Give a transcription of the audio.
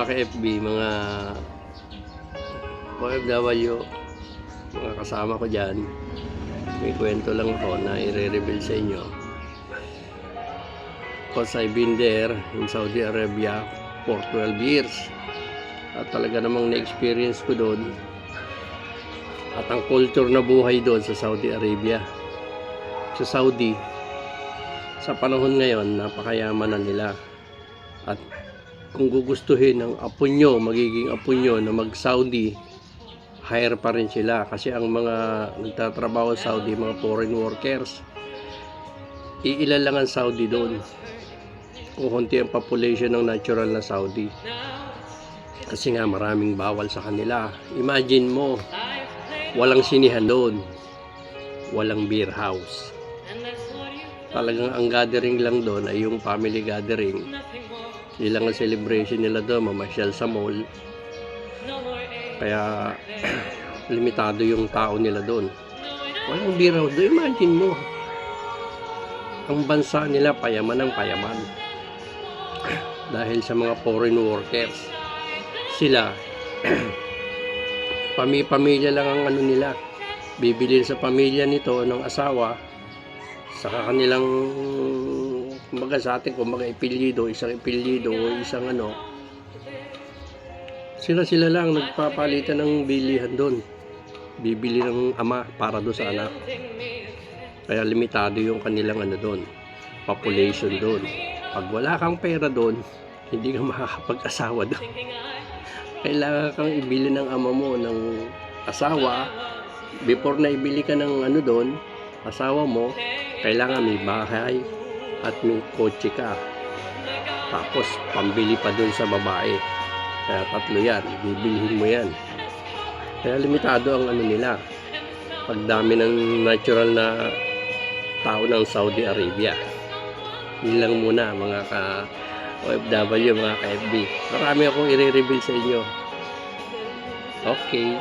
ka-FB, mga OFW, mga kasama ko dyan, may kwento lang ako na i-reveal sa inyo. Because I've been there in Saudi Arabia for 12 years. At talaga namang na-experience ko doon. At ang culture na buhay doon sa Saudi Arabia. Sa Saudi, sa panahon ngayon, napakayaman na nila. At kung gugustuhin ng apo nyo, magiging apo nyo na mag-Saudi, hire pa rin sila. Kasi ang mga nagtatrabaho sa Saudi, mga foreign workers, iilan lang ang Saudi doon. Kukunti ang population ng natural na Saudi. Kasi nga maraming bawal sa kanila. Imagine mo, walang sinihan doon. Walang beer house. Talagang ang gathering lang doon ay yung family gathering. Ilang ang celebration nila doon, mamasyal sa mall. Kaya limitado yung tao nila doon. Walang beer house doon. Imagine mo, ang bansa nila payaman ng payaman. Dahil sa mga foreign workers. Sila, pamilya lang ang ano nila. Bibili sa pamilya nito ng asawa, saka kanilang, kumbaga sa atin, kumbaga ipilyido, isang ipilyido o isang ano, sila lang nagpapalitan ng bilihan doon. Bibili ng ama para doon sa anak. Kaya limitado yung kanilang ano doon, population doon. Pag wala kang pera doon, hindi ka makakapag-asawa doon. Kailangan kang ibili ng ama mo ng asawa. Before na ibili ka ng ano doon, asawa mo, kailangan may bahay at may kotse ka. Tapos pambili pa doon sa babae. Kaya tatlo yan, bibilihin mo yan. Kaya limitado ang ano nila. Pagdami ng natural na tao ng Saudi Arabia. Yun lang muna mga OFW, mga ka-FB. Marami akong i-reveal sa inyo. Okay.